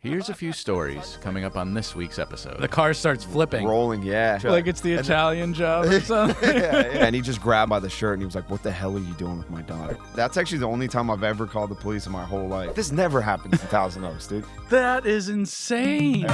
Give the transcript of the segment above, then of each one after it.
Here's a few stories coming up on this week's episode. The car starts flipping. Rolling, yeah. Like it's the Italian job or something. yeah. And he just grabbed by the shirt and he was like, "What the hell are you doing with my daughter?" That's actually the only time I've ever called the police in my whole life. This never happens in Thousand Oaks, dude. That is insane.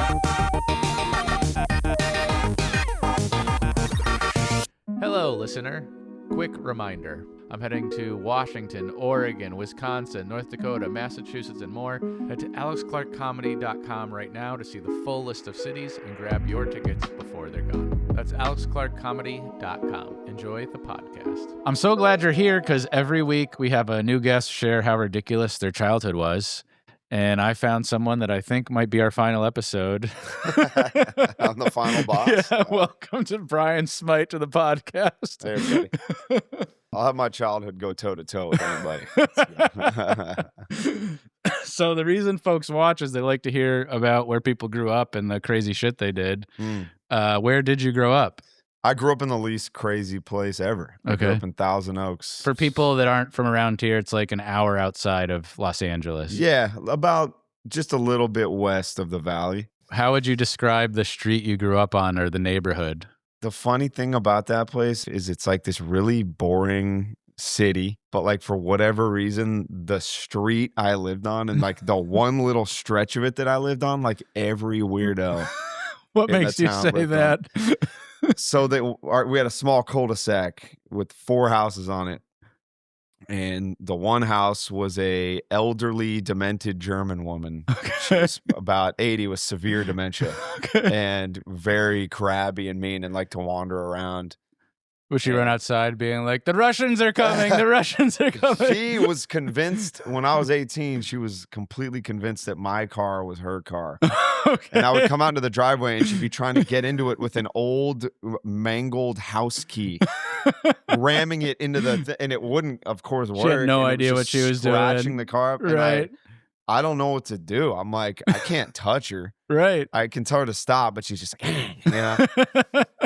Hello, listener. Quick reminder. I'm heading to Washington, Oregon, Wisconsin, North Dakota, Massachusetts, and more. Head to alexclarkcomedy.com right now to see the full list of cities and grab your tickets before they're gone. That's alexclarkcomedy.com. Enjoy the podcast. I'm so glad you're here because every week we have a new guest share how ridiculous their childhood was. And I found someone that I think might be our final episode. I'm the final boss. Yeah, welcome to Brian Smight to the podcast. Hey, everybody. I'll have my childhood go toe-to-toe with anybody. So the reason folks watch is they like to hear about where people grew up and the crazy shit they did. Where did you grow up? I grew up in the least crazy place ever. I grew up in Thousand Oaks. For people that aren't from around here, it's like an hour outside of Los Angeles. Yeah, about just a little bit west of the valley. How would you describe the street you grew up on or the neighborhood? The funny thing about that place is it's like this really boring city, but like for whatever reason, the street I lived on and like the one little stretch of it that I lived on, like every weirdo. What makes you say that? So we had a small cul-de-sac with 4 houses on it. And the one house was a elderly, demented German woman. She was about 80 with severe dementia and very crabby and mean and liked to wander around. Would she run outside being like, "The Russians are coming, the Russians are coming"? She was convinced, when I was 18, she was completely convinced that my car was her car. And I would come out into the driveway and she'd be trying to get into it with an old mangled house key, ramming it into and it wouldn't, of course, work. She had no idea what she was doing. Scratching the car up. Right. I don't know what to do. I'm like, I can't touch her. Right. I can tell her to stop, but she's just like, you know?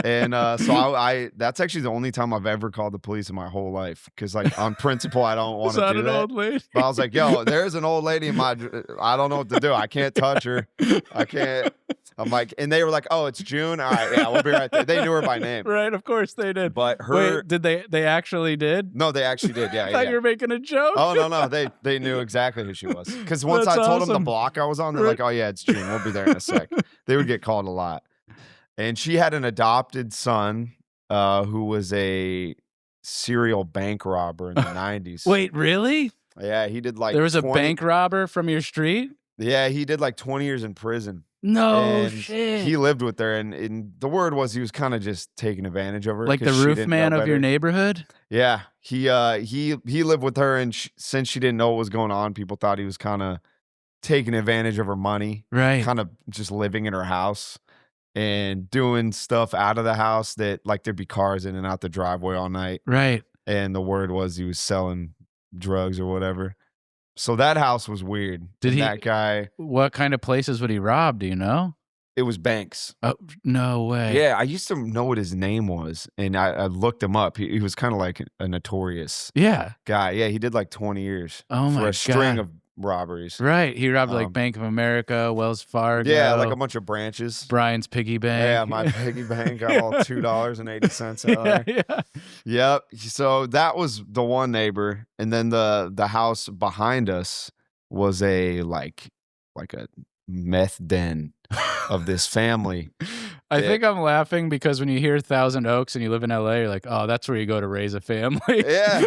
And so that's actually the only time I've ever called the police in my whole life. Because like on principle, I don't want to do that. Old lady? But I was like, yo, there's an old lady in my, I don't know what to do. I can't touch her. I can't. I'm like, and they were like, "Oh, it's June. All right, yeah, we'll be right there." They knew her by name. Right, of course they did. But her, wait, did they actually did? No, they actually did. Yeah, I thought you were making a joke. Oh no, they knew exactly who she was. Because once I told them the block I was on, they're like, "Oh yeah, it's June. We'll be there in a sec." They would get called a lot. And she had an adopted son who was a serial bank robber in the 90s. Wait, really? Yeah, he did like there was a bank robber from your street? Yeah, he did like 20 years in prison. No shit. He lived with her, and the word was he was kind of just taking advantage of her. Like the roof man of your neighborhood? Yeah, he lived with her, and since she didn't know what was going on, people thought he was kind of taking advantage of her money. Right. Kind of just living in her house and doing stuff out of the house that like there'd be cars in and out the driveway all night. Right. And the word was he was selling drugs or whatever. So that house was weird. That guy? What kind of places would he rob? Do you know? It was banks. Oh, no way. Yeah, I used to know what his name was, and I looked him up. He was kind of like a notorious guy. Yeah, he did like 20 years for a string of robberies. Right. He robbed like Bank of America, Wells Fargo. Yeah, like a bunch of branches. Brian's piggy bank. Yeah, my piggy bank got all $2.80 out there. Yeah. Yep. So that was the one neighbor, and then the house behind us was a like a meth den of this family. I think I'm laughing because when you hear Thousand Oaks and you live in LA, you're like, oh, that's where you go to raise a family. Yeah,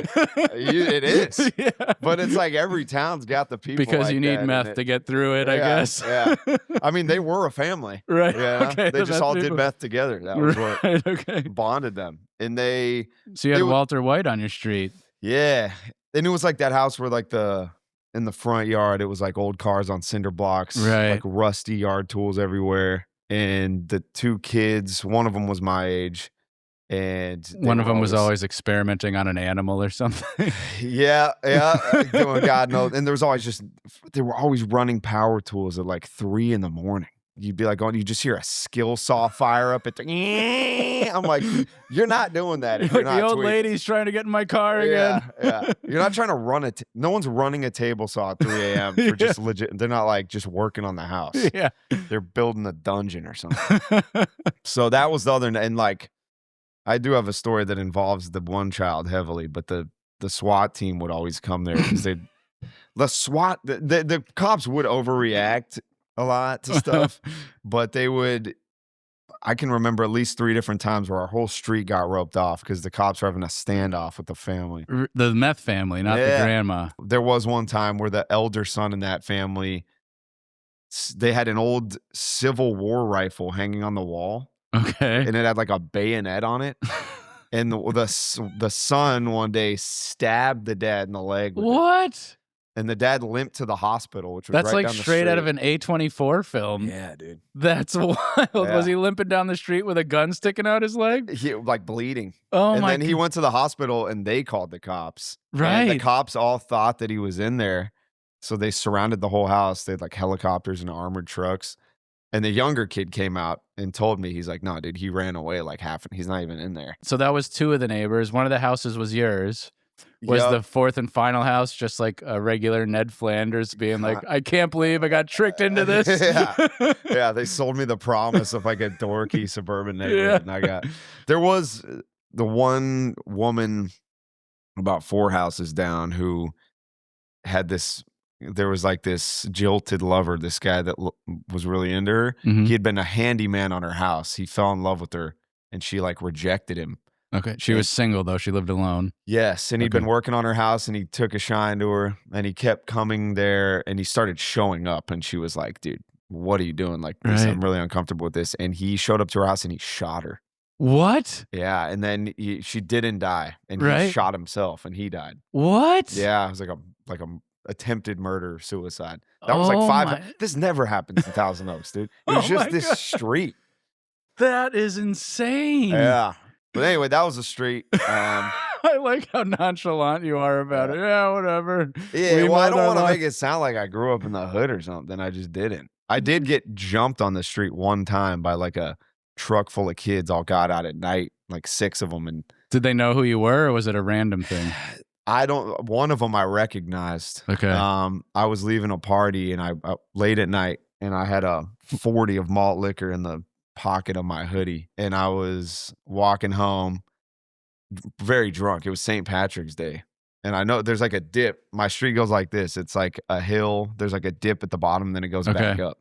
it is. Yeah. But it's like every town's got the people because like you need meth to get through it, yeah, I guess. Yeah. I mean, they were a family. Right. Yeah. Okay, they just all did meth together. That was what bonded them. And So you had Walter White on your street. Yeah. And it was like that house where like in the front yard, it was like old cars on cinder blocks. Right. Like rusty yard tools everywhere. And the 2 kids, one of them was my age, and one of them was always experimenting on an animal or something. Yeah. God knows. And there was always they were always running power tools at like 3 a.m. you'd be like, you just hear a skill saw fire up at the. I'm like, you're not doing that. If you're not the old tweaking. lady's trying to get in my car again. Yeah. You're not trying to run it. No one's running a table saw at 3 a.m. for just legit. They're not like just working on the house. Yeah. They're building a dungeon or something. So that was the other. And like, I do have a story that involves the one child heavily, but the SWAT team would always come there because the cops would overreact a lot to stuff, but I can remember at least 3 different times where our whole street got roped off because the cops were having a standoff with the family. The meth family, not the grandma. There was one time where the elder son in that family, they had an old Civil War rifle hanging on the wall. Okay. And it had like a bayonet on it. And the son one day stabbed the dad in the leg with it. And the dad limped to the hospital, which was That's right like down the straight street. out of an A24 film. Yeah, dude. That's wild. Yeah. Was he limping down the street with a gun sticking out his leg? He like bleeding. Oh and my then he went to the hospital and they called the cops. Right. And the cops all thought that he was in there. So they surrounded the whole house. They had like helicopters and armored trucks. And the younger kid came out and told me, he's like, no, dude, he ran away like he's not even in there. So that was 2 of the neighbors. One of the houses was yours. Was the 4th and final house just like a regular Ned Flanders being like, I can't believe I got tricked into this? Yeah, they sold me the promise of like a dorky suburban neighborhood. And there was the one woman about 4 houses down who had there was like this jilted lover, this guy that was really into her. Mm-hmm. He had been a handyman on her house. He fell in love with her and she like rejected him. Okay. She was single though. She lived alone. Yes. And he'd been working on her house and he took a shine to her and he kept coming there and he started showing up and she was like, dude, what are you doing? Like, this, I'm really uncomfortable with this. And he showed up to her house and he shot her. What? Yeah. And then she didn't die and he shot himself and he died. What? Yeah. It was like a attempted murder, suicide. That was like 5. This never happens in Thousand Oaks, dude. It was just this street. That is insane. Yeah. But anyway, that was the street. I like how nonchalant you are about it. Yeah, whatever. Yeah, well, I don't want to make it sound like I grew up in the hood or something. I just didn't. I did get jumped on the street one time by like a truck full of kids all got out at night, like 6 of them. And did they know who you were or was it a random thing? One of them I recognized. Okay. I was leaving a party and I late at night and I had a 40 of malt liquor in the pocket of my hoodie and I was walking home very drunk. It was St. Patrick's Day. And I know there's like a dip. My street goes like this. It's like a hill. There's like a dip at the bottom, then it goes back up.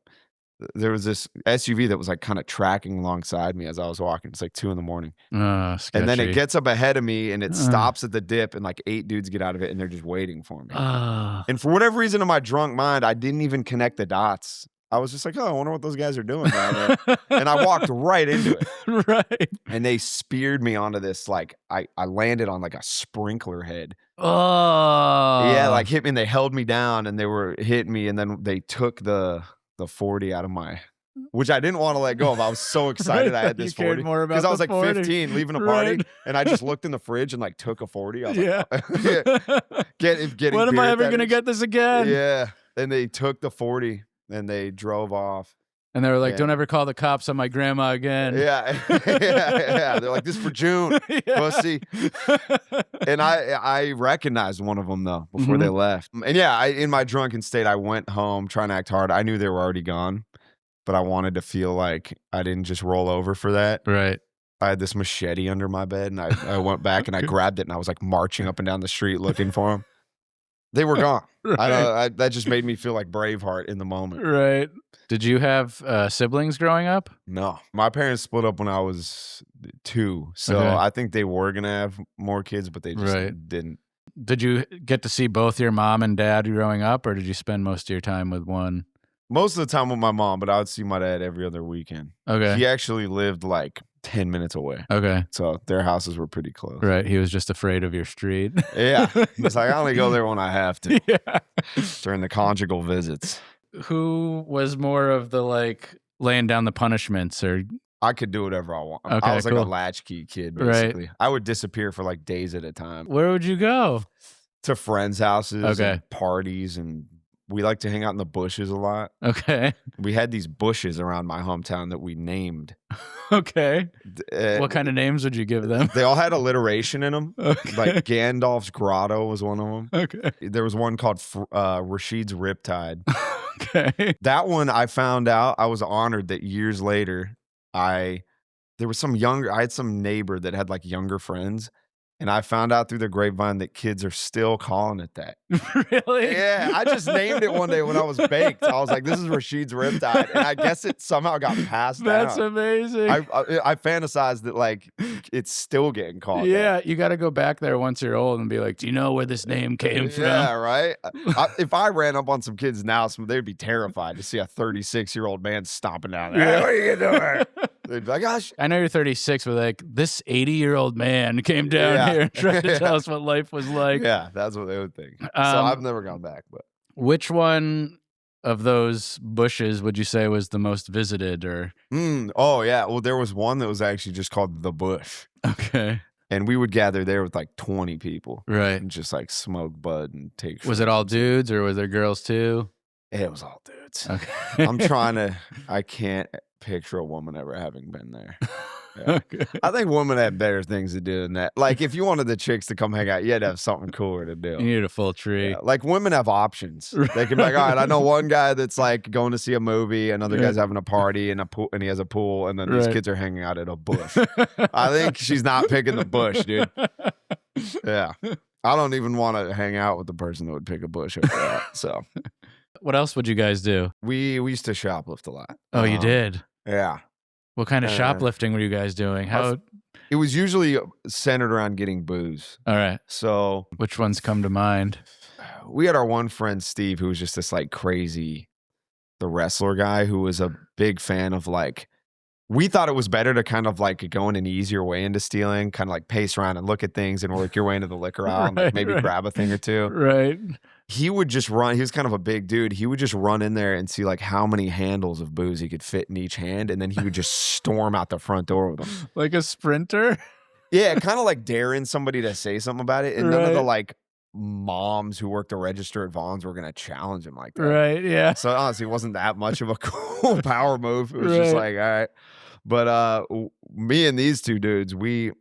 There was this SUV that was like kind of tracking alongside me as I was walking. It's like 2 a.m. And then it gets up ahead of me and it stops at the dip and like 8 dudes get out of it and they're just waiting for me. And for whatever reason in my drunk mind, I didn't even connect the dots. I was just like, oh, I wonder what those guys are doing down there. And I walked right into it. Right. And they speared me onto this, like, I landed on like a sprinkler head. Oh. Yeah, like hit me and they held me down and they were hitting me and then they took the 40 out of my, which I didn't want to let go of. I was so excited I had this 40 because I was like 15 leaving a party and I just looked in the fridge and like took a 40. I was like, getting when am I ever going to get this again? Yeah. And they took the 40 and they drove off. And they were like, don't ever call the cops on my grandma again. Yeah. Yeah. They're like, this is for June, pussy. And I recognized one of them, though, before they left. And yeah, in my drunken state, I went home trying to act hard. I knew they were already gone, but I wanted to feel like I didn't just roll over for that. Right. I had this machete under my bed, and I went back and I grabbed it, and I was like marching up and down the street looking for them. They were gone. Right. That just made me feel like Braveheart in the moment. Right. Did you have siblings growing up? No. My parents split up when I was 2. So I think they were going to have more kids, but they just didn't. Did you get to see both your mom and dad growing up, or did you spend most of your time with one? Most of the time with my mom, but I would see my dad every other weekend. Okay. He actually lived like 10 minutes away. Okay. So their houses were pretty close. Right. He was just afraid of your street. Yeah. He's like, I only go there when I have to. Yeah. During the conjugal visits. Who was more of the like laying down the punishments or? I could do whatever I want. Okay, I was like a latchkey kid, basically. Right. I would disappear for like days at a time. Where would you go? To friends' houses, okay, and parties, and we like to hang out in the bushes a lot. Okay. We had these bushes around my hometown that we named. Okay. What kind of names would you give them? They all had alliteration in them. Okay. Like Gandalf's Grotto was one of them. Okay. There was one called Rashid's Riptide. Okay. That one I found out. I was honored that years later, I had some neighbor that had like younger friends. And I found out through the grapevine that kids are still calling it that. Really? Yeah, I just named it one day when I was baked. I was like, this is Rashid's Riptide. And I guess it somehow got passed down. That's amazing. I fantasized that like it's still getting called Yeah, that. you got to go back there once you're old and be like, do you know where this name came from? Yeah, right? If I ran up on some kids now, they'd be terrified to see a 36-year-old man stomping down there. Hey, what are you doing? They'd be like, gosh. I know you're 36, but like this 80-year-old man came down here and tried to tell us what life was like. Yeah, that's what they would think. So I've never gone back. But which one of those bushes would you say was the most visited? Or oh yeah, well there was one that was actually just called the Bush. Okay. And we would gather there with like 20 people, right? And just like smoke bud and take. Was it all dudes or was there girls too? It was all dudes. Okay. I can't picture a woman ever having been there. Yeah. Okay. I think women had better things to do than that. Like if you wanted the chicks to come hang out, you had to have something cooler to do. You need a full tree. Yeah. Like women have options. They can be like, all right, I know one guy that's like going to see a movie, another guy's having a party and and he has a pool, and then these kids are hanging out at a bush. I think she's not picking the bush, dude. Yeah. I don't even want to hang out with the person that would pick a bush over that. So what else would you guys do? we used to shoplift a lot. Oh, you did? Yeah. What kind of shoplifting were you guys doing? It was usually centered around getting booze. All right. So which ones come to mind? We had our one friend, Steve, who was just this like crazy, the wrestler guy who was a big fan of like, we thought it was better to kind of like go in an easier way into stealing, kind of like pace around and look at things and work your way into the liquor aisle and like maybe grab a thing or two. Right. He would just run. He was kind of a big dude. He would just run in there and see like how many handles of booze he could fit in each hand. And then he would just storm out the front door with them. Like a sprinter? Yeah, kind of like daring somebody to say something about it. And none of the like moms who worked the register at Vaughn's were going to challenge him like that. Right, yeah. So honestly, it wasn't that much of a cool power move. It was just like, all right. But me and these two dudes, we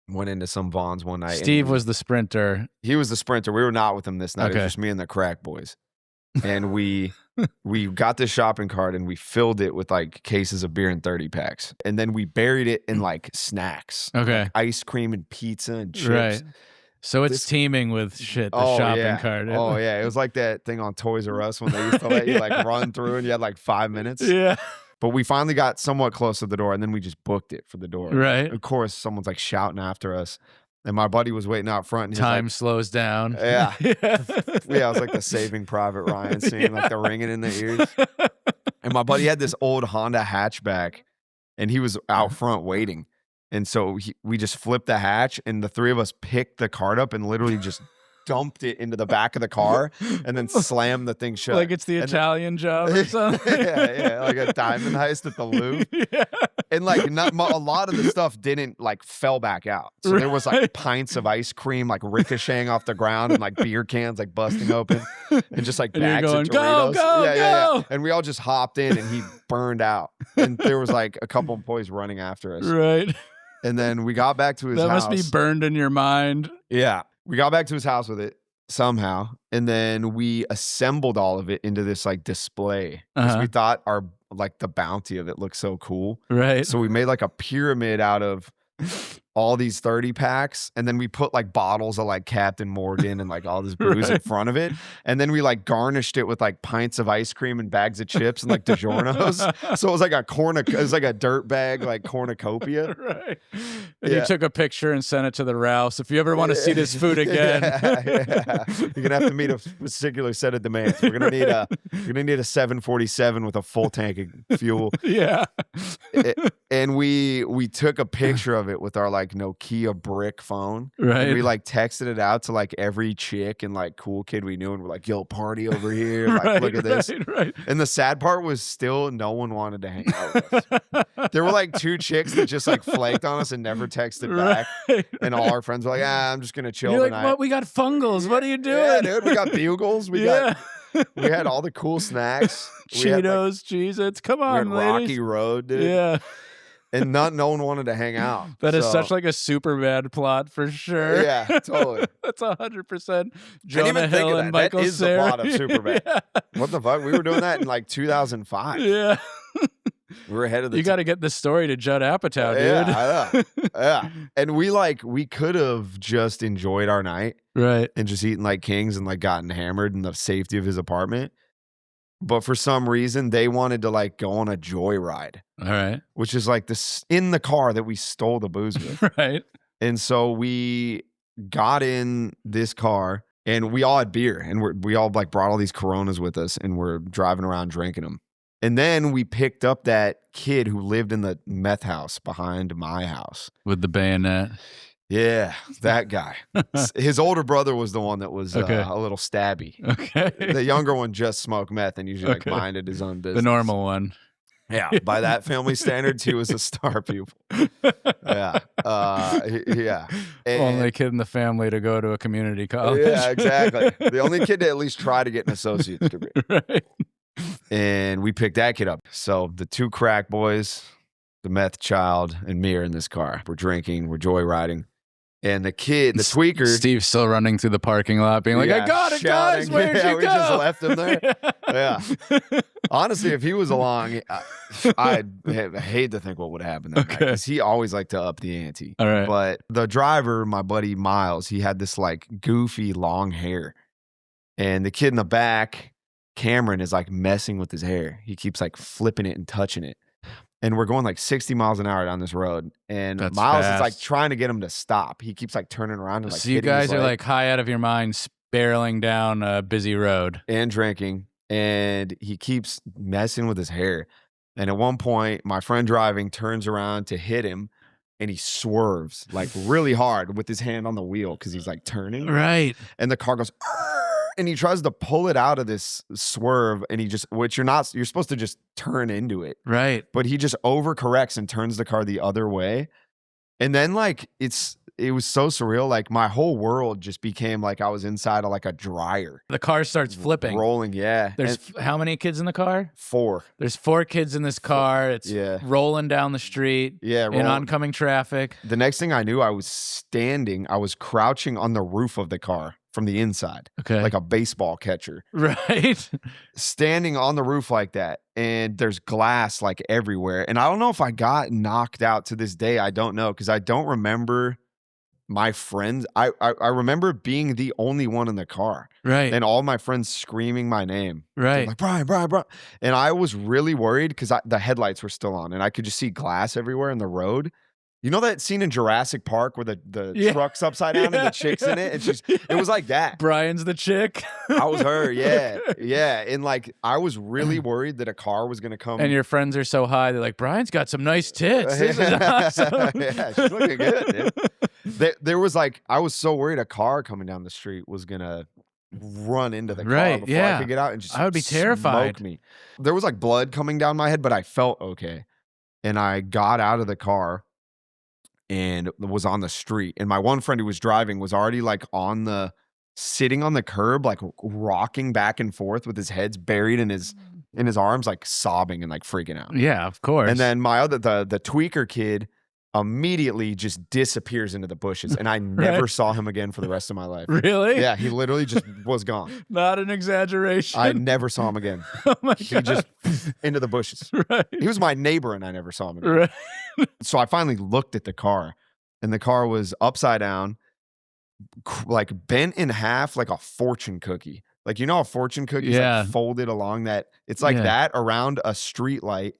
went into some Vaughn's one night. Steve was the sprinter. He was the sprinter. We were not with him this night. Okay. It was just me and the crack boys. And we got this shopping cart and we filled it with like cases of beer and 30 packs. And then we buried it in like snacks. Okay. Like ice cream and pizza and chips. Right. So it's teeming with shit, the shopping cart. Oh, yeah. It was like that thing on Toys R Us when they used to let you like run through and you had like 5 minutes. Yeah. But we finally got somewhat close to the door and then we just booked it for the door. Right. Of course, someone's like shouting after us. And my buddy was waiting out front. And Time slows down. Yeah. Yeah, it was like the Saving Private Ryan scene, like the ringing in the ears. And my buddy had this old Honda hatchback and he was out front waiting. And so we just flipped the hatch and the three of us picked the cart up and literally just dumped it into the back of the car and then slammed the thing shut. Like it's the Italian Job or something. Yeah, like a diamond heist at the Louvre. Yeah. And like a lot of the stuff didn't like fell back out. So there was like pints of ice cream like ricocheting off the ground and like beer cans like busting open and just like bags of Doritos. Go. And we all just hopped in and he burned out. And there was like a couple of boys running after us. Right. And then we got back to his house. That must be burned in your mind. Yeah. We got back to his house with it somehow. And then we assembled all of it into this like display. Because we thought the bounty of it looked so cool. Right. So we made like a pyramid out of all these 30 packs. And then we put like bottles of like Captain Morgan and like all this booze in front of it. And then we like garnished it with like pints of ice cream and bags of chips and like DiGiorno's. So it was like a dirt bag, like cornucopia. Right. And you took a picture and sent it to the Rouse. If you ever want to see this food again. You're gonna have to meet a particular set of demands. We're gonna need a 747 with a full tank of fuel. Yeah. And we took a picture of it with our like Nokia brick phone. Right. And we like texted it out to like every chick and like cool kid we knew and we're like, yo, party over here. Like, look at this. Right. And the sad part was still no one wanted to hang out with us. There were like two chicks that just like flaked on us and never texted back. And all our friends were like, I'm just gonna chill You're tonight. like, what? We got fungals. What are you doing? Yeah, dude, we got bugles. We got We had all the cool snacks. Cheetos, Cheez-Its. Come We had on, ladies. Rocky Road, dude. Yeah. And no one wanted to hang out. That is such like a super bad plot for sure. Yeah, totally. That's 100% Jonah Jonah Hill and Michael That is the Cera. plot of Superbad. Yeah. What the fuck? We were doing that in like 2005. Yeah. We were ahead of the You got to get the story to Judd Apatow, dude. Yeah, I know. Yeah. And we could have just enjoyed our night Right. and just eaten like kings and like gotten hammered in the safety of his apartment. But for some reason, they wanted to like go on a joyride. All right. Which is like this in the car that we stole the booze with. Right. And so we got in this car and we all had beer and we all like brought all these Coronas with us and we're driving around drinking them. And then we picked up that kid who lived in the meth house behind my house. With the bayonet. Yeah, that guy. His older brother was the one that was Okay. a little stabby. Okay. The younger one just smoked meth and usually like minded his own business. The normal one. Yeah, by that family standards, he was a star pupil. Yeah, yeah. Only kid in the family to go to a community college. Yeah, exactly. The only kid to at least try to get an associate's degree. Right. And we picked that kid up. So the two crack boys, the meth child, and me are in this car. We're drinking, we're joyriding. And the kid, the tweaker. Steve's still running through the parking lot being like, yeah, I got it, guys. shouting. Where'd Yeah, you we go? just left him there. Yeah. Honestly, if he was along, I'd hate to think what would happen that night. Because he always liked to up the ante. All right. But the driver, my buddy Miles, he had this like goofy long hair. And the kid in the back, Cameron, is like messing with his hair. He keeps like flipping it and touching it. And we're going like 60 miles an hour down this road. And That's Miles fast. is like trying to get him to stop. He keeps like turning around and like So you hitting his guys are leg like high out of your minds, barreling down a busy road. and drinking. And he keeps messing with his hair. And at one point, my friend driving turns around to hit him. And he swerves like really hard with his hand on the wheel because he's like turning. Right. And the car goes, "Arr!" And he tries to pull it out of this swerve. And he just, which you're supposed to just turn into it. Right. But he just overcorrects and turns the car the other way. And then like it was so surreal. Like my whole world just became like I was inside of like a dryer. The car starts flipping. Rolling, yeah. There's how many kids in the car? 4. There's 4 kids in this car. It's Yeah. rolling down the street Yeah. in rolling. oncoming traffic. The next thing I knew, I was crouching on the roof of the car from the inside, Okay. like a baseball catcher, Right. standing on the roof like that. And there's glass like everywhere. And I don't know if I got knocked out to this day. I don't know because I don't remember my friends. I remember being the only one in the car Right. and all my friends screaming my name. They're Right. like, Brian, Brian, Brian. And I was really worried because the headlights were still on and I could just see glass everywhere in the road. You know that scene in Jurassic Park where the Yeah. truck's upside down and Yeah, the chick's in it? And it was like that. Brian's the chick. I was her, yeah. Yeah. And like I was really worried that a car was gonna come. And your friends are so high, they're like, Brian's got some nice tits. This is awesome. Yeah, she's looking good, dude. There was like, I was so worried a car coming down the street was gonna run into the car Right, before yeah. I could get out and just I would be terrified. smoke me. There was like blood coming down my head, but I felt okay. And I got out of the car and was on the street. And my one friend who was driving was already like sitting on the curb, like rocking back and forth with his head buried in his arms, like sobbing and like freaking out. Yeah, of course. And then my the tweaker kid immediately just disappears into the bushes. And I never Right. saw him again for the rest of my life. Really? Yeah, he literally just was gone. Not an exaggeration. I never saw him again. Oh my He God. just into the bushes. Right. He was my neighbor and I never saw him again. Right. So I finally looked at the car and the car was upside down, like bent in half like a fortune cookie. Like, you know, a fortune cookie is Yeah. like folded along that. It's like Yeah. that around a street light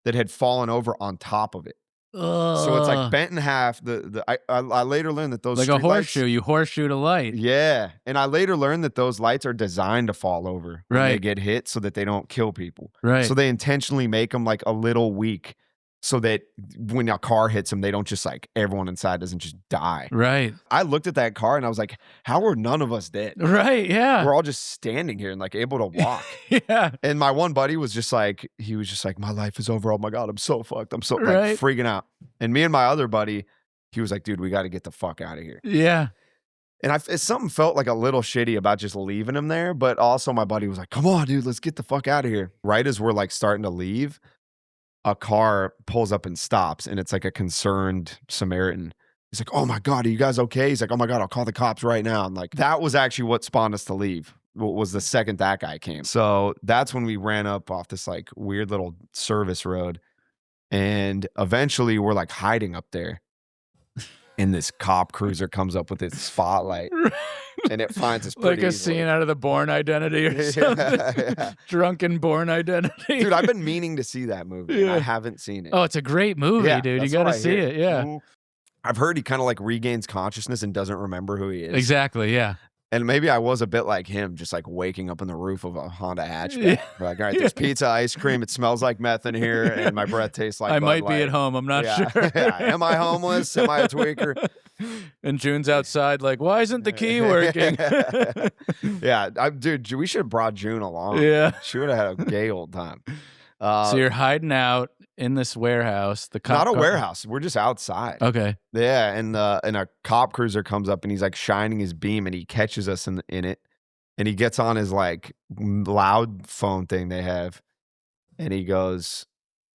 that had fallen over on top of it. So it's like bent in half. I later learned that those like a street lights- horseshoe. You horseshoe a light. Yeah. And I later learned that those lights are designed to fall over when they Right. get hit so that they don't kill people. Right. So they intentionally make them like a little weak so that when a car hits them, they don't just like everyone inside doesn't just die. Right. I looked at that car and I was like, how are none of us dead? Right. Yeah. We're all just standing here and like able to walk. Yeah. And my one buddy was just like, my life is over. Oh my God, I'm so fucked. I'm so like Right. freaking out. And me and my other buddy, he was like, dude, we got to get the fuck out of here. Yeah. And something felt like a little shitty about just leaving him there, but also my buddy was like, come on, dude, let's get the fuck out of here. Right as we're like starting to leave, a car pulls up and stops, and it's like a concerned Samaritan. He's like, oh my God, are you guys okay? He's like, oh my God, I'll call the cops right now. And like, that was actually what spawned us to leave. Was the second that guy came. So that's when we ran up off this like weird little service road. And eventually we're like hiding up there. And this cop cruiser comes up with its spotlight. And it finds us pretty like a easily. scene out of the Bourne Identity or something. Yeah. Drunken Bourne Identity. Dude, I've been meaning to see that movie. And I haven't seen it. Oh, it's a great movie, Yeah, dude. You that's got to what I see hear. it. Yeah. Mhm. I've heard he kind of like regains consciousness and doesn't remember who he is. Exactly. Yeah. And maybe I was a bit like him, just like waking up on the roof of a Honda hatchback. Yeah. Like, all right, there's pizza, ice cream. It smells like meth in here, and my breath tastes like I Bud might be Light. at home. I'm not sure. Yeah. Am I homeless? Am I a tweaker? And June's outside, like, why isn't the key working? Yeah, dude, we should have brought June along. Yeah. She would have had a gay old time. So you're hiding out in this warehouse. The cop Not a warehouse. We're just outside. Okay. Yeah, and a cop cruiser comes up and he's like shining his beam and he catches us in it, and he gets on his like loud phone thing they have, and he goes,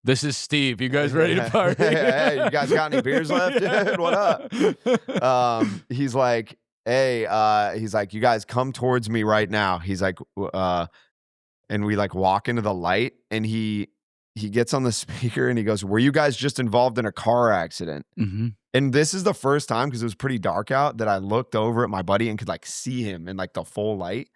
This is Steve. You guys ready to party? Hey, you guys got any beers left? Dude, what up? He's like, hey, he's like, you guys come towards me right now. He's like, and we like walk into the light, and he gets on the speaker and he goes, were you guys just involved in a car accident? Mm-hmm. And this is the first time, because it was pretty dark out, that I looked over at my buddy and could like see him in like the full light.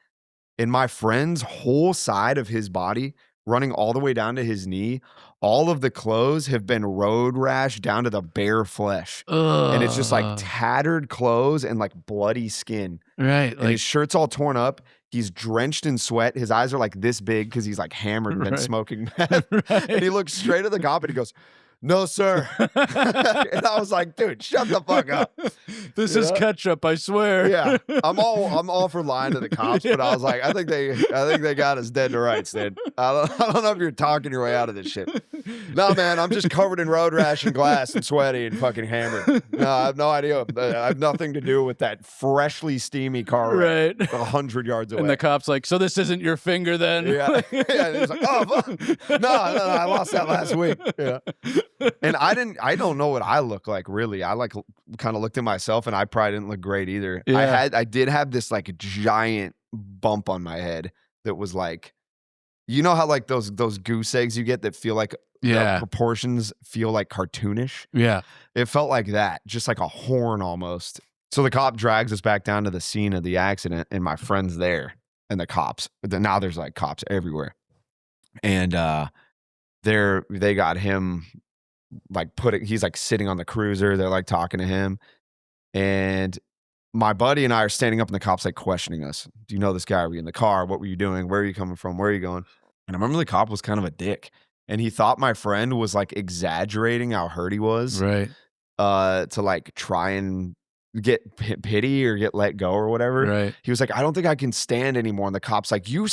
And my friend's whole side of his body, running all the way down to his knee, all of the clothes have been road rash down to the bare flesh. And it's just like tattered clothes and like bloody skin. Right. And his shirt's all torn up. He's drenched in sweat. His eyes are like this big because he's like hammered and been smoking meth. Right. And he looks straight at the cop and he goes, no, sir. And I was like, dude, shut the fuck up. This is ketchup, I swear. Yeah. I'm all for lying to the cops, but I was like, I think they got us dead to rights, dude. I don't know if you're talking your way out of this shit. No, man, I'm just covered in road rash and glass and sweaty and fucking hammered. No, I have no idea. I have nothing to do with that freshly steamy car Right. 100 yards away. And the cop's like, so this isn't your finger then? Yeah. Yeah. And he's like, oh, fuck. No, I lost that last week. Yeah. And I don't know what I look like, really. I like kind of looked at myself, and I probably didn't look great either. Yeah. I did have this like giant bump on my head that was like, you know how like those goose eggs you get that feel like the proportions feel like cartoonish? Yeah. It felt like that, just like a horn almost. So the cop drags us back down to the scene of the accident, and my friend's there, and the cops. Now there's like cops everywhere. And they got him like he's like sitting on the cruiser. They're like talking to him. And my buddy and I are standing up, and the cops like questioning us. Do you know this guy? Were you in the car? What were you doing? Where are you coming from? Where are you going? And I remember the cop was kind of a dick, and he thought my friend was like exaggerating how hurt he was. Right. To like try and get pity or get let go or whatever. Right. He was like, I don't think I can stand anymore. And the cop's like, you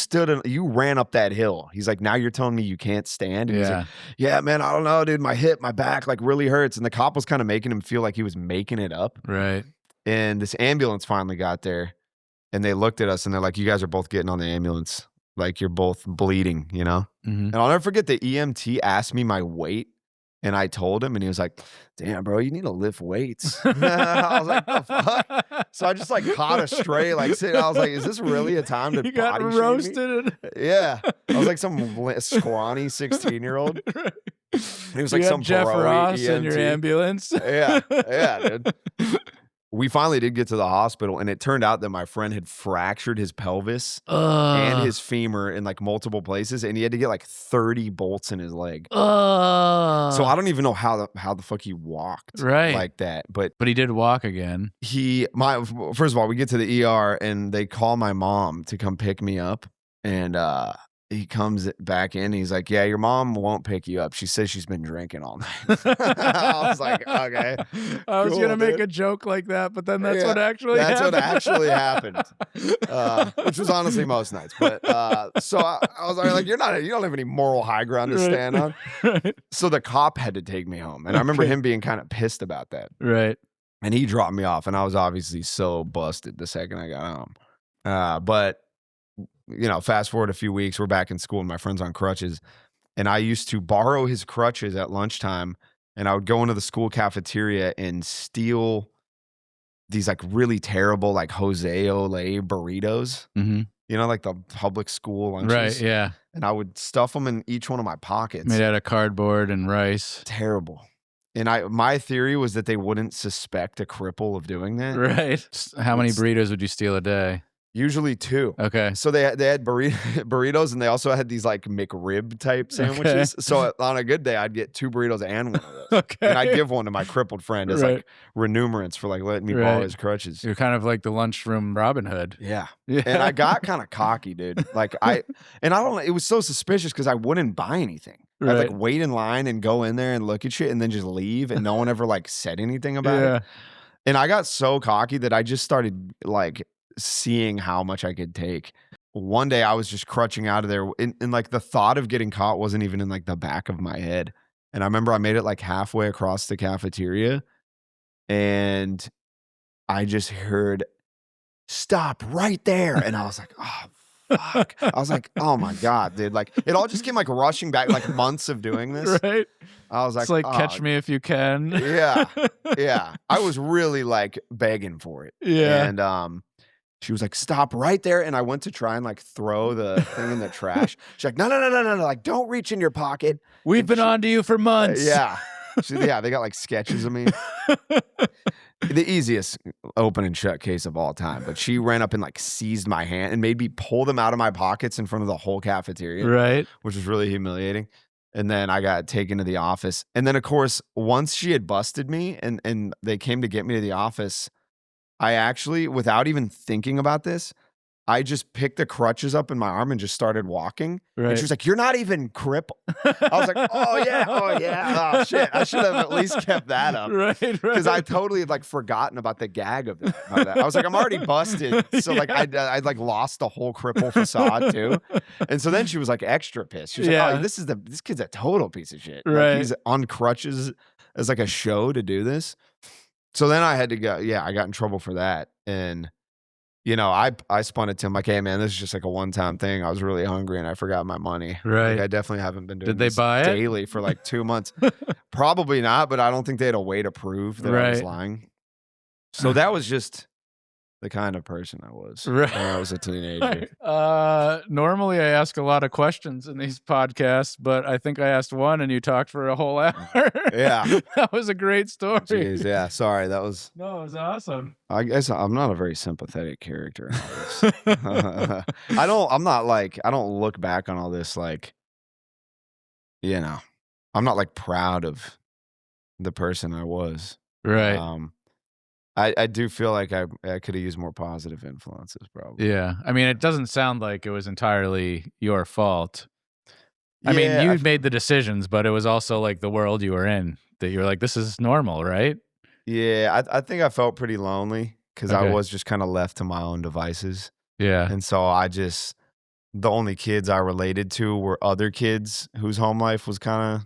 ran up that hill. He's like, now you're telling me you can't stand? And he's like, yeah, man, I don't know, dude. My hip, my back like really hurts. And the cop was kind of making him feel like he was making it up. Right. And this ambulance finally got there, and they looked at us and they're like, you guys are both getting on the ambulance. Like, you're both bleeding, you know? Mm-hmm. And I'll never forget the EMT asked me my weight. And I told him, and he was like, damn, bro, you need to lift weights. I was like, the fuck? So I just like caught a stray, like, I was like, is this really a time to You got body shame me? roasted. Yeah. I was like some scrawny 16-year-old. He was like you some Jeff bro Ross EMT. in your ambulance. Yeah, dude. We finally did get to the hospital, and it turned out that my friend had fractured his pelvis and his femur in like multiple places, and he had to get like 30 bolts in his leg. So I don't even know how the fuck he walked like that. But he did walk again. First of all, we get to the ER, and they call my mom to come pick me up, and he comes back in. He's like, yeah, your mom won't pick you up. She says she's been drinking all night. I was like, okay. I was cool, going to make dude. a joke like that, but then that's what actually That's happened. what actually happened. Which was honestly most nights. But so I was like, you don't have any moral high ground to stand on. Right. So the cop had to take me home. And I remember him being kind of pissed about that. Right. And he dropped me off, and I was obviously so busted the second I got home. But, fast forward a few weeks, we're back in school, and my friend's on crutches. And I used to borrow his crutches at lunchtime, and I would go into the school cafeteria and steal these like really terrible like Jose Olé burritos. Mm-hmm. Like the public school lunches. Right, yeah. And I would stuff them in each one of my pockets. Made out of cardboard and rice. Terrible. And my theory was that they wouldn't suspect a cripple of doing that. Right. How many burritos would you steal a day? Usually 2. Okay. So they had burritos, and they also had these like McRib type sandwiches. Okay. So on a good day, I'd get 2 burritos and one of those. Okay. And I'd give one to my crippled friend as like remunerance for like letting me borrow his crutches. You're kind of like the lunchroom Robin Hood. Yeah. And I got kind of cocky, dude. Like I don't know, it was so suspicious because I wouldn't buy anything. I'd like wait in line and go in there and look at shit and then just leave, and no one ever like said anything about it. And I got so cocky that I just started like seeing how much I could take. One day I was just crutching out of there, and like the thought of getting caught wasn't even in like the back of my head. And I remember I made it like halfway across the cafeteria, and I just heard, "Stop right there." And I was like, oh, fuck. I was like, oh my God, dude. Like it all just came like rushing back, like months of doing this. Right. I was like, it's like catch me if you can. Yeah. Yeah. I was really like begging for it. Yeah. And she was like, "Stop right there." And I went to try and like throw the thing in the trash. She's like, no. Like, don't reach in your pocket. We've been on to you for months. Yeah. They got like sketches of me. The easiest open and shut case of all time. But she ran up and like seized my hand and made me pull them out of my pockets in front of the whole cafeteria. Right. Which was really humiliating. And then I got taken to the office. And then, of course, once she had busted me and they came to get me to the office, I actually, without even thinking about this, I just picked the crutches up in my arm and just started walking. Right. And she was like, "You're not even crippled." I was like, oh yeah. Oh shit. I should have at least kept that up. Right. Because I totally had like forgotten about the gag of that. I was like, I'm already busted. So like I'd like lost the whole cripple facade too. And so then she was like extra pissed. She was like, "Oh, this kid's a total piece of shit. Like, right. He's on crutches as like a show to do this." So then I had to go. Yeah, I got in trouble for that. And I spun it to him like, "Hey man, this is just like a one-time thing. I was really hungry and I forgot my money." Right. Like, I definitely haven't been doing Did they this buy it daily for like 2 months. Probably not, but I don't think they had a way to prove that I was lying. So that was just the kind of person I was when I was a teenager. Normally I ask a lot of questions in these podcasts, but I think I asked one and you talked for a whole hour. Yeah. That was a great story. Jeez, yeah. Sorry, that was... No, it was awesome. I guess I'm not a very sympathetic character in all this. I don't look back on all this like, I'm not like proud of the person I was. Right. I do feel like I could have used more positive influences, probably. Yeah. I mean, it doesn't sound like it was entirely your fault. I mean, you made the decisions, but it was also like the world you were in that you were like, this is normal, right? Yeah, I think I felt pretty lonely because I was just kind of left to my own devices. Yeah. And so the only kids I related to were other kids whose home life was kind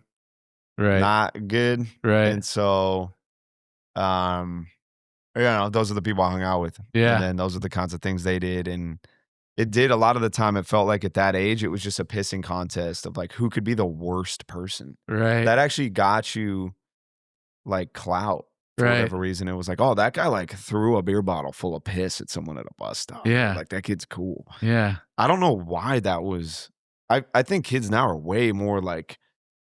of not good. Right. And so, those are the people I hung out with. Yeah. And then those are the kinds of things they did. And it did a lot of the time, it felt like at that age, it was just a pissing contest of like, who could be the worst person. Right. That actually got you like clout for whatever reason. It was like, oh, that guy like threw a beer bottle full of piss at someone at a bus stop. Yeah. Like that kid's cool. Yeah. I don't know why that was. I think kids now are way more like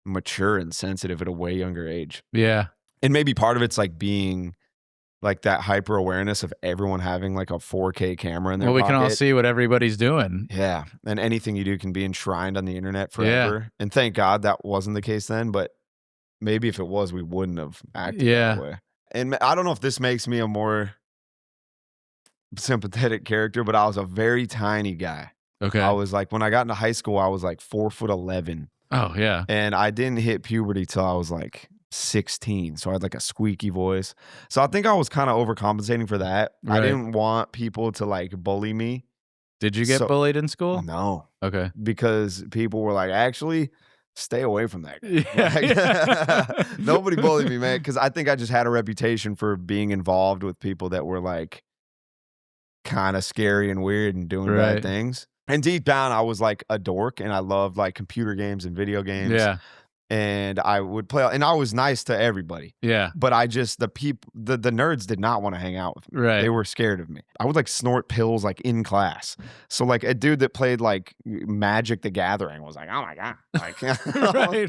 mature and sensitive at a way younger age. Yeah. And maybe part of it's like being like that hyper awareness of everyone having like a 4K camera in their pocket. We can all see what everybody's doing. Yeah. And anything you do can be enshrined on the internet forever. Yeah. And thank God that wasn't the case then, but maybe if it was, we wouldn't have acted that way. And I don't know if this makes me a more sympathetic character, but I was a very tiny guy. Okay. I was like, when I got into high school, I was like 4'11". Oh, yeah. And I didn't hit puberty till I was like 16. So I had like a squeaky voice. So I think I was kind of overcompensating for that. Right. I didn't want people to like bully me. Did you get bullied in school? No. Okay. Because people were like, actually, stay away from that guy. Yeah. Like, nobody bullied me, man, because I think I just had a reputation for being involved with people that were like kind of scary and weird and doing bad things. And deep down, I was like a dork, and I loved like computer games and video games. Yeah. And I would play, and I was nice to everybody. Yeah. But I just, the nerds did not want to hang out with me. Right. They were scared of me. I would like snort pills like in class. So like a dude that played like Magic the Gathering was like, oh my God. Like,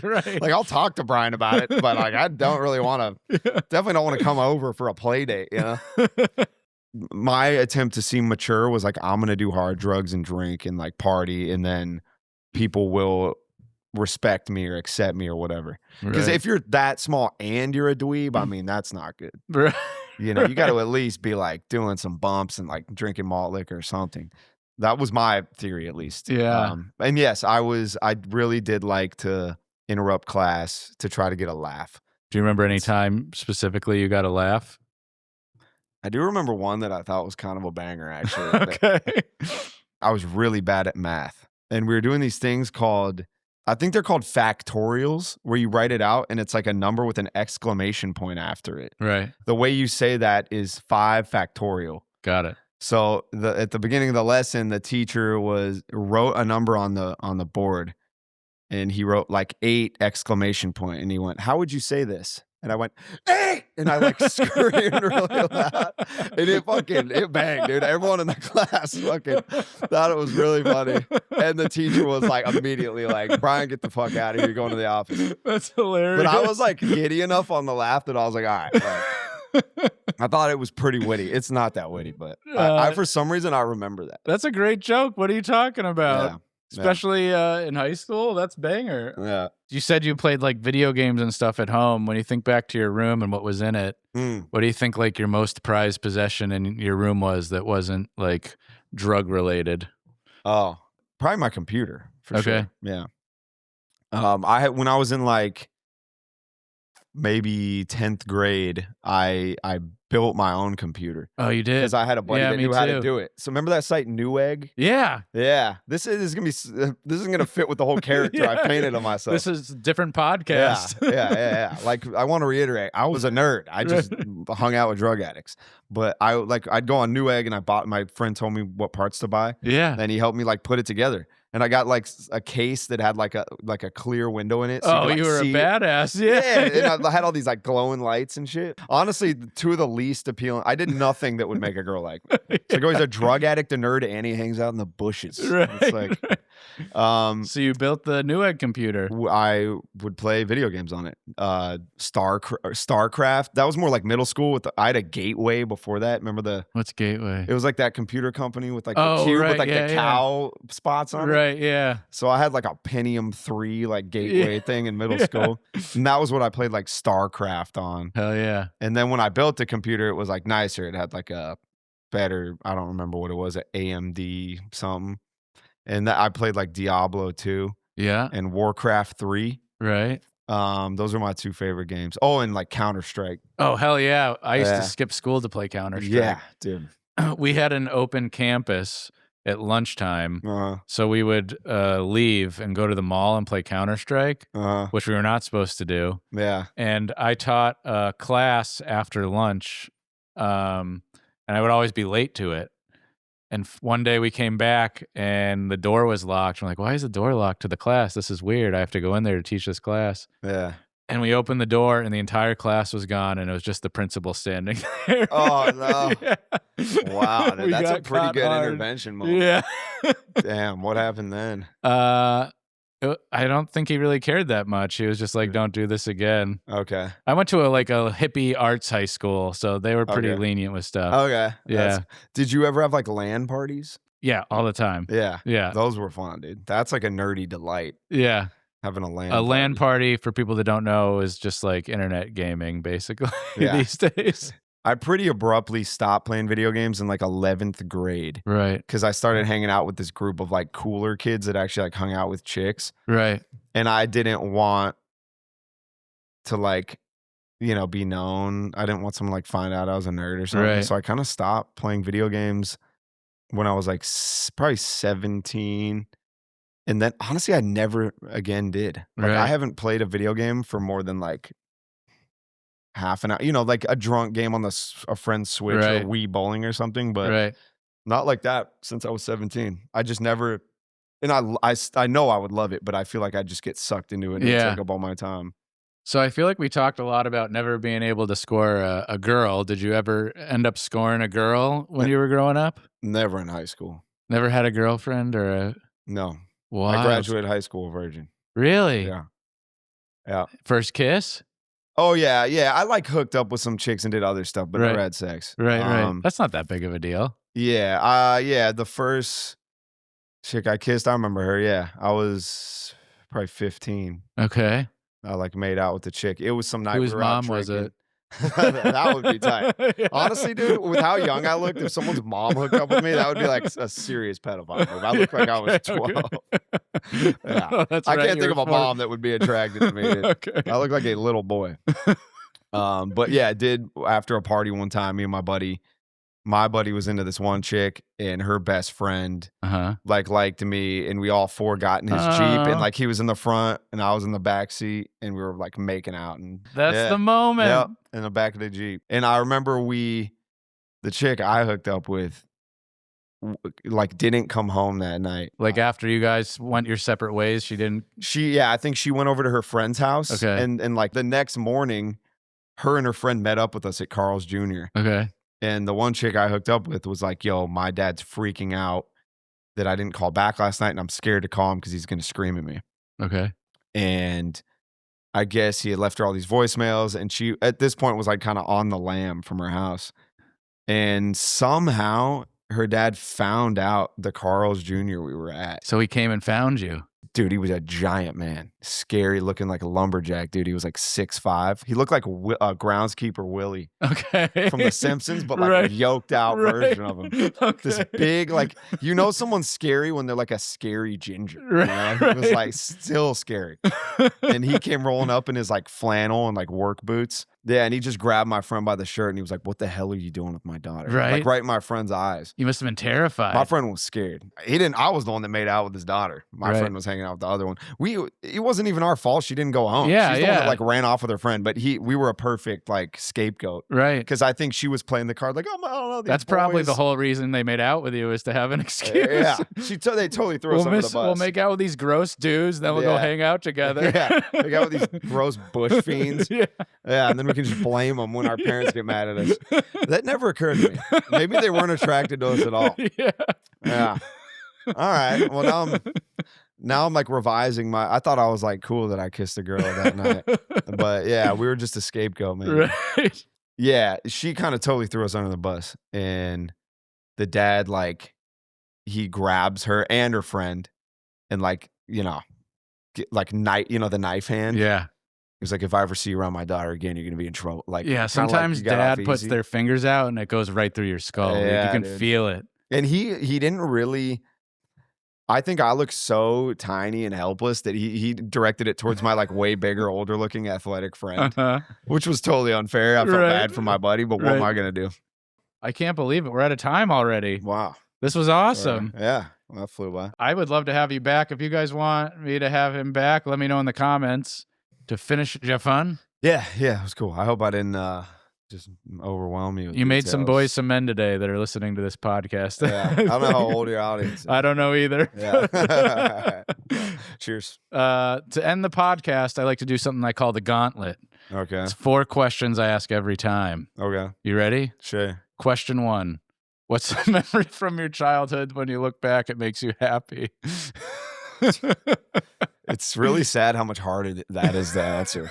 right. like I'll talk to Brian about it, but like I don't really want to, definitely don't want to come over for a play date, you know? My attempt to seem mature was like, I'm going to do hard drugs and drink and like party, and then people will respect me or accept me or whatever. Because if you're that small and you're a dweeb, I mean, that's not good. Right. You know, you got to at least be like doing some bumps and like drinking malt liquor or something. That was my theory, at least. Yeah. And yes, I really did like to interrupt class to try to get a laugh. Do you remember any time specifically you got a laugh? I do remember one that I thought was kind of a banger, actually. Okay. I was really bad at math. And we were doing these things called, I think they're called factorials, where you write it out and it's like a number with an exclamation point after it. Right. The way you say that is 5 factorial. Got it. So at the beginning of the lesson, the teacher wrote a number on the board, and he wrote like 8 exclamation point, and he went, "How would you say this?" And I went, "8!" And I like screamed really loud. And it banged, dude. Everyone in the class fucking thought it was really funny. And the teacher was like immediately like, "Brian, get the fuck out of here. You're going to the office." That's hilarious. But I was like giddy enough on the laugh that I was like, all right. Like, I thought it was pretty witty. It's not that witty, but I for some reason, I remember that. That's a great joke. What are you talking about? Yeah. Especially in high school? That's banger. Yeah. You said you played like video games and stuff at home. When you think back to your room and what was in it, what do you think like your most prized possession in your room was that wasn't like drug related? Oh, probably my computer for Okay. sure. Yeah. When I was in like maybe 10th grade, I built my own computer. Oh, you did? Because I had a buddy that me knew how to too. do it. So remember that site Newegg? Yeah. Yeah. This isn't gonna fit with the whole character I painted on myself. This is a different podcast. Yeah. Like, I want to reiterate, I was a nerd. I just hung out with drug addicts. But I'd go on Newegg, and my friend told me what parts to buy. Yeah. And he helped me like put it together. And I got like a case that had like a clear window in it. So you were a badass. Yeah. And I had all these like glowing lights and shit. Honestly, 2 of the least appealing. I did nothing that would make a girl like me. It's like, oh, he's a drug addict, a nerd, and he hangs out in the bushes. Right. It's like, so you built the Newegg computer. I would play video games on it. StarCraft. That was more like middle school. I had a Gateway before that. Remember what's Gateway? It was like that computer company with like the cube with like the cow spots on it. Right, yeah. So I had like a Pentium 3 like Gateway thing in middle school. And that was what I played like StarCraft on. Hell yeah. And then when I built the computer, it was like nicer. It had like a better, I don't remember what it was, an AMD something. And I played like Diablo 2. Yeah. And Warcraft 3. Right. Those are my 2 favorite games. Oh, and like Counter-Strike. Oh, hell yeah. I used to skip school to play Counter-Strike. Yeah, dude. We had an open campus at lunchtime. So we would leave and go to the mall and play Counter-Strike, which we were not supposed to do. Yeah. And I taught a class after lunch, and I would always be late to it. And one day we came back and the door was locked. I'm like, why is the door locked to the class? This is weird. I have to go in there to teach this class. Yeah. And we opened the door and the entire class was gone, and it was just the principal standing there. Oh, no. Yeah. Wow. Dude, that's a pretty good hard. intervention mode. Yeah. Damn. What happened then? I don't think he really cared that much. He was just like, don't do this again. Okay. I went to a hippie arts high school, so they were pretty lenient with stuff. Okay. Yeah. Did you ever have like LAN parties? Yeah, all the time. Yeah. Yeah. Those were fun, dude. That's like a nerdy delight. Yeah. Having a LAN A LAN party, for people that don't know, is just like internet gaming, basically, these days. I pretty abruptly stopped playing video games in like 11th grade. Right. Because I started hanging out with this group of like cooler kids that actually like hung out with chicks. Right. And I didn't want to like, be known. I didn't want someone to like find out I was a nerd or something. Right. So I kind of stopped playing video games when I was like probably 17. And then honestly, I never again did. Like I Right. haven't played a video game for more than like half an hour. You know, like a drunk game on a friend's Switch or Right. Wii bowling or something, but Right. not like that since I was 17. I just never, and I know I would love it, but I feel like I just get sucked into it and Yeah. take up all my time. So I feel like we talked a lot about never being able to score a girl. Did you ever end up scoring a girl when you were growing up? Never in high school. Never had a girlfriend or a No. wild? I graduated high school a virgin. Really? Yeah. Yeah. First kiss? Oh yeah, yeah. I like hooked up with some chicks and did other stuff, but Right. never had sex. Right. That's not that big of a deal. Yeah. Yeah. The first chick I kissed, I remember her. Yeah. I was probably 15. Okay. I like made out with the chick. It was some night Whose we were out mom was drinking. it? That would be tight. Yeah. Honestly, dude, with how young I looked, if someone's mom hooked up with me, that would be like a serious pedophile move. I looked like I was 12. Yeah. Oh, that's I right, can't you think of were a mom that would be attracted to me. Dude. Okay. I look like a little boy. But yeah, I did after a party one time, me and my buddy was into this one chick and her best friend Uh-huh. liked me, and we all four got in his Jeep, and like he was in the front and I was in the back seat, and we were like making out, and That's the moment. Yep, in the back of the Jeep. And I remember the chick I hooked up with like didn't come home that night. Like after you guys went your separate ways, she didn't. I think she went over to her friend's house. Okay. And like the next morning, her and her friend met up with us at Carl's Jr. Okay. And the one chick I hooked up with was like, yo, my dad's freaking out that I didn't call back last night, and I'm scared to call him because he's going to scream at me. Okay. And I guess he had left her all these voicemails, and she, at this point, was like kind of on the lam from her house. And somehow her dad found out the Carl's Jr. we were at. So he came and found you. Dude, he was a giant man. Scary looking like a lumberjack, dude. He was like 6'5". He looked like groundskeeper Willie Okay. from The Simpsons, but like Right. a yoked out Right. version of him. Okay. This big, like, you know someone's scary when they're like a scary ginger. You know? Right. It was like still scary. And he came rolling up in his like flannel and like work boots. Yeah, and he just grabbed my friend by the shirt and he was like, what the hell are you doing with my daughter? Right. Like right in my friend's eyes. You must have been terrified. My friend was scared. I was the one that made out with his daughter. My Right. friend was hanging out with the other one. It wasn't even our fault. She didn't go home. Yeah, She's the one that yeah. like ran off with her friend, but we were a perfect like scapegoat. Right. Because I think she was playing the card like, oh, I don't know. These That's probably the boys. whole reason they made out with you is to have an excuse. Yeah. They totally threw us under the bus. We'll make out with these gross dudes, then we'll go Yeah. hang out together. Yeah. We got with these gross bush fiends. Yeah. Yeah. And then we can just blame them when our parents get mad at us. That never occurred to me. Maybe they weren't attracted to us at all. Yeah. Yeah. All right. Well, now I'm like revising I thought I was like cool that I kissed a girl that night. But yeah, we were just a scapegoat, man. Right. Yeah. She kind of totally threw us under the bus. And the dad, like, he grabs her and her friend and like, you know, the knife hand. Yeah. He was like, if I ever see you around my daughter again, you're going to be in trouble. Like, Yeah. kinda Sometimes like you got off dad puts easy. their fingers out and it goes right through your skull. Like, Yeah, you can dude. feel it. And he didn't really. I think I look so tiny and helpless that he directed it towards my like way bigger, older looking athletic friend, Uh-huh. which was totally unfair. I felt Right. bad for my buddy, but what Right. am I going to do? I can't believe it. We're out of time already. Wow. This was awesome. Yeah. Well, that flew by. I would love to have you back. If you guys want me to have him back, let me know in the comments to finish your fun. Yeah. Yeah. It was cool. I hope I didn't just overwhelm you. With You made some details. boys, some men today that are listening to this podcast. Yeah. I don't know how old your audience is. I don't know either. Yeah. Cheers. To end the podcast, I like to do something I call the gauntlet. Okay. It's 4 questions I ask every time. Okay. You ready? Sure. Question 1. What's a memory from your childhood when you look back, it makes you happy? It's really sad how much harder that is to answer.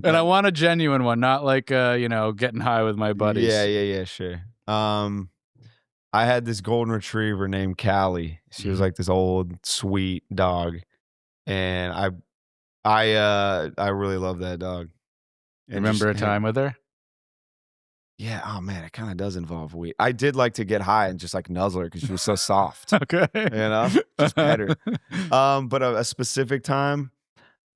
And I want a genuine one, not like, getting high with my buddies. Yeah, sure. I had this golden retriever named Callie. She was like this old, sweet dog. And I really love that dog. And Remember a just- time with her? Yeah, oh man, it kind of does involve weed. I did like to get high and just like nuzzle her because she was so soft. Okay. You know? Just pet her. But a specific time,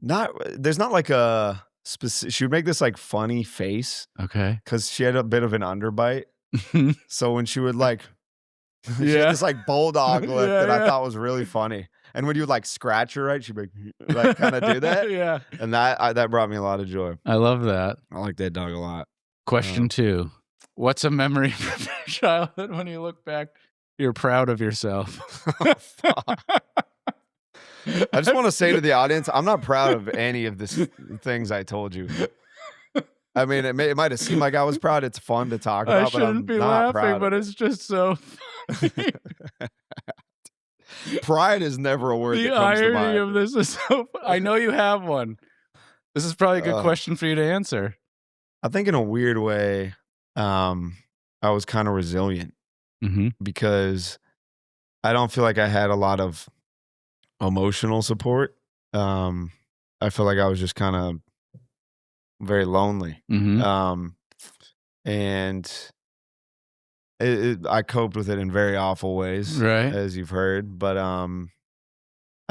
there's not like a specific, she would make this like funny face Okay. because she had a bit of an underbite. So when she would like She had this like bulldog lip Yeah, that I yeah. thought was really funny. And when you would like scratch her, right, she'd be like kind of do that. Yeah. And that brought me a lot of joy. I love that. I like that dog a lot. Question 2. What's a memory from your childhood when you look back, you're proud of yourself? Oh, fuck. I just want to say to the audience, I'm not proud of any of the things I told you. I mean, it might have seemed like I was proud. It's fun to talk about, I but I'm shouldn't be not laughing, proud. but it's just so funny. Pride is never a word The that comes to irony mind. of this is so I know you have one. This is probably a good Ugh. question for you to answer. I think in a weird way, I was kind of resilient Mm-hmm. because I don't feel like I had a lot of emotional support. I feel like I was just kind of very lonely. Mm-hmm. And I coped with it in very awful ways, Right. as you've heard. But I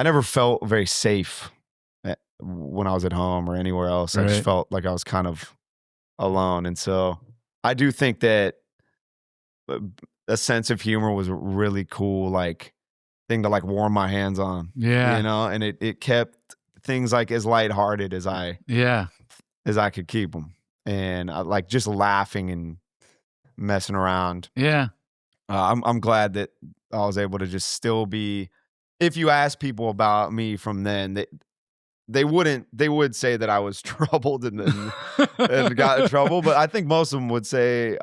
never felt very safe when I was at home or anywhere else. I Right. just felt like I was kind of alone. And so I do think that a sense of humor was a really cool, like, thing to like warm my hands on. Yeah. You know, and it kept things like as lighthearted as I could keep them. And I like just laughing and messing around. Yeah. I'm glad that I was able to just still be. If you ask people about me from then, they would say that I was troubled and got in trouble. But I think most of them would say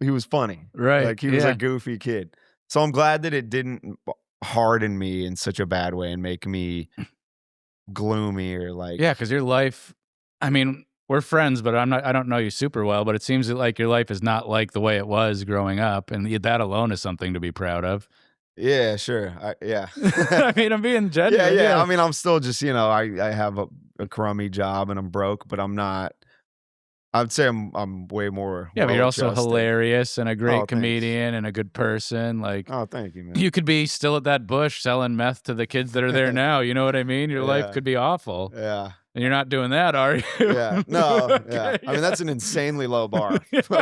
he was funny, Right. Like he was a goofy kid. So I'm glad that it didn't harden me in such a bad way and make me gloomy or like. Yeah, because your life, I mean, we're friends, but I don't know you super well, but it seems like your life is not like the way it was growing up, and that alone is something to be proud of. Yeah, sure. Yeah. I mean, I'm being genuine. Yeah. I mean, I'm still just, I have a crummy job and I'm broke, but I'm not. I'd say I'm way more. Yeah, but you're also well-adjusted. hilarious and a great Thanks. comedian and a good person. Like, Oh, thank you, man. you could be still at that bush selling meth to the kids that are there now. You know what I mean? Your life Yeah. could be awful. Yeah. And you're not doing that, are you? Yeah. No. Okay, Yeah. I mean, that's an insanely low bar,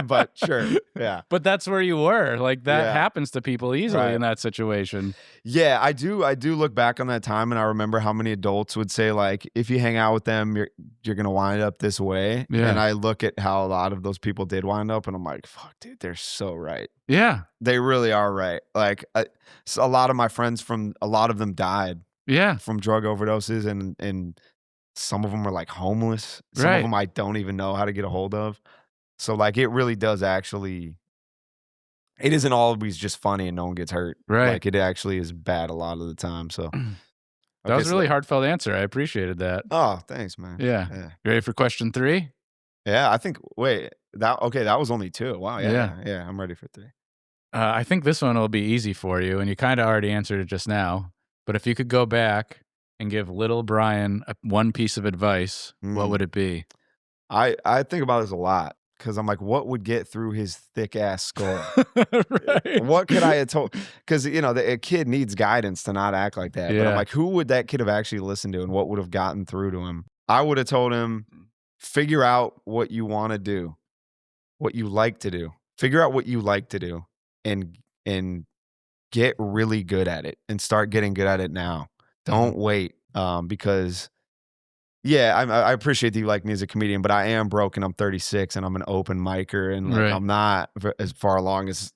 but sure. Yeah. But that's where you were. Like, that Yeah. happens to people easily Right. in that situation. Yeah, I do look back on that time and I remember how many adults would say like, if you hang out with them, you're going to wind up this way. Yeah. And I look at how a lot of those people did wind up and I'm like, fuck, dude, they're so right. Yeah. They really are right. Like a lot of my friends a lot of them died Yeah. from drug overdoses and some of them are like homeless. Some Right. of them I don't even know how to get a hold of. So like it really does actually, it isn't always just funny and no one gets hurt. Right. Like it actually is bad a lot of the time. So That was a really heartful answer. I appreciated that. Oh, thanks, man. Yeah. Yeah. You ready for question 3? Yeah, I think that was only 2. Wow. Yeah. I'm ready for 3. I think this one will be easy for you, and you kind of already answered it just now. But if you could go back and give little Brian one piece of advice, what would it be? I think about this a lot because I'm like, what would get through his thick ass skull? Right. What could I have told? Because a kid needs guidance to not act like that. But Yeah. I'm like, who would that kid have actually listened to, and what would have gotten through to him? I would have told him, figure out what you want to do, what you like to do. Figure out what you like to do, and get really good at it, and start getting good at it now. Don't wait, because I appreciate that you like me as a comedian, but I am broke and I'm 36 and I'm an open micer and like Right. I'm not as far along as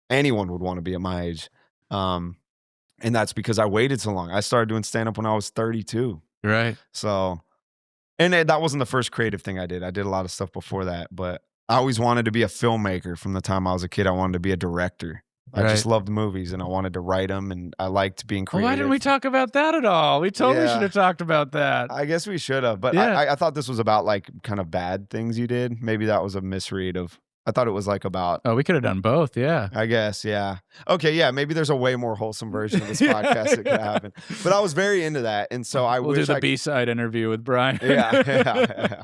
anyone would want to be at my age. And that's because I waited so long. I started doing stand-up when I was 32. Right. So, and that wasn't the first creative thing I did. I did a lot of stuff before that, but I always wanted to be a filmmaker from the time I was a kid. I wanted to be a director. I just Right. loved movies and I wanted to write them, and I liked being Well, creative. why didn't we talk about that at all? We totally Yeah. should have talked about that. I guess we should have, but Yeah. I thought this was about like kind of bad things you did. Maybe that was a misread of. I thought it was like about. Oh, we could have done both. Yeah. I guess, yeah. Okay, yeah. Maybe there's a way more wholesome version of this Yeah. podcast that could happen. But I was very into that, and so I We'll do wish the I. B-side interview with Brian. Yeah.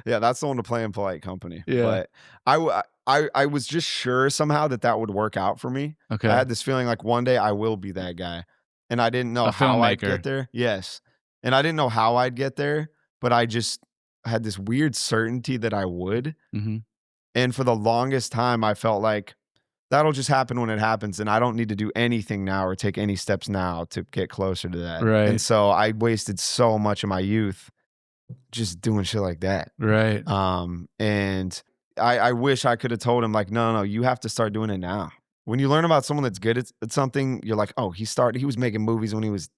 That's the one to play in polite company. Yeah. But I was just sure somehow that would work out for me. Okay. I had this feeling like one day I will be that guy, and I didn't know A how I'd filmmaker. get there. Yes, and I didn't know how I'd get there, but I just had this weird certainty that I would. Mhm. And for the longest time, I felt like that'll just happen when it happens. And I don't need to do anything now or take any steps now to get closer to that. Right. And so I wasted so much of my youth just doing shit like that. Right. And I wish I could have told him, like, no, you have to start doing it now. When you learn about someone that's good at something, you're like, oh, he was making movies when he was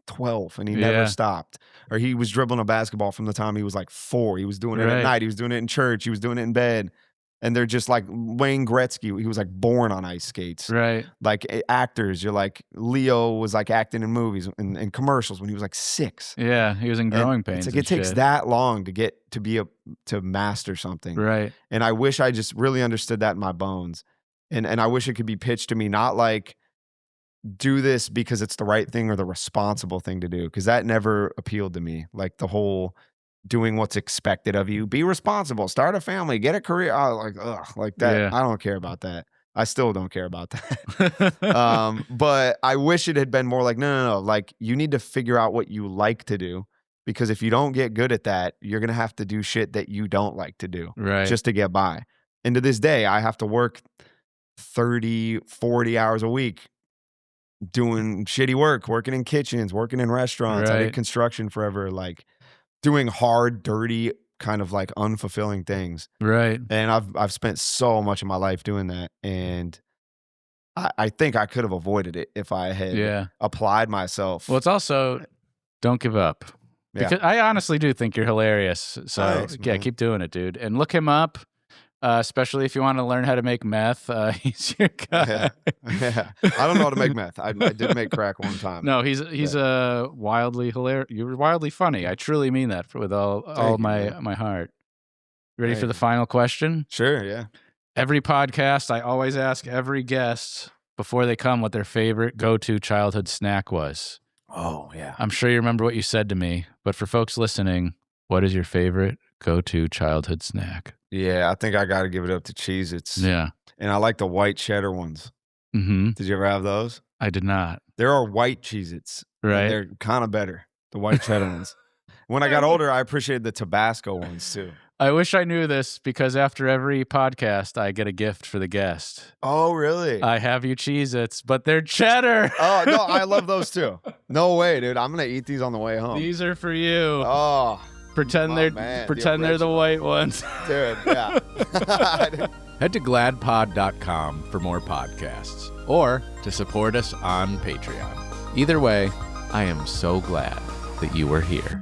12 and he never stopped. Or he was dribbling a basketball from the time he was like 4. He was doing it at night. He was doing it in church. He was doing it in bed. And they're just like Wayne Gretzky. He was like born on ice skates. Right. Like actors, you're like Leo was like acting in movies and commercials when he was like 6. Yeah, he was in Growing Pains. It's like it takes that long to get to master something. Right. And I wish I just really understood that in my bones. And I wish it could be pitched to me not like do this because it's the right thing or the responsible thing to do, because that never appealed to me. Like the whole doing what's expected of you, be responsible, start a family, get a career. Like that. Yeah. I don't care about that. I still don't care about that. But I wish it had been more like, no. Like you need to figure out what you like to do, because if you don't get good at that, you're going to have to do shit that you don't like to do just to get by. And to this day, I have to work 30, 40 hours a week doing shitty work, working in kitchens, working in restaurants. I did construction forever, like doing hard, dirty, kind of like unfulfilling things. Right. And I've spent so much of my life doing that. And I think I could have avoided it if I had applied myself. Well, it's also don't give up. Because I honestly do think you're hilarious. So Thanks, man. keep doing it, dude. And look him up. Especially if you want to learn how to make meth, he's your guy. Yeah. I don't know how to make meth. I did make crack one time. No, he's wildly hilarious. You're wildly funny. I truly mean that with all my heart. Ready for the final question? Sure, yeah. Every podcast, I always ask every guest before they come what their favorite go-to childhood snack was. Oh, yeah. I'm sure you remember what you said to me, but for folks listening, what is your favorite go-to childhood snack? Yeah, I think I got to give it up to Cheez-Its. Yeah. And I like the white cheddar ones. Mm-hmm. Did you ever have those? I did not. There are white Cheez-Its. Right. They're kind of better, the white cheddar ones. When I got older, I appreciated the Tabasco ones too. I wish I knew this, because after every podcast, I get a gift for the guest. Oh, really? I have you Cheez-Its, but they're cheddar. Oh, no, I love those too. No way, dude. I'm going to eat these on the way home. These are for you. Oh. Pretend they're the white ones. Dude, yeah. Head to gladpod.com for more podcasts or to support us on Patreon. Either way, I am so glad that you were here.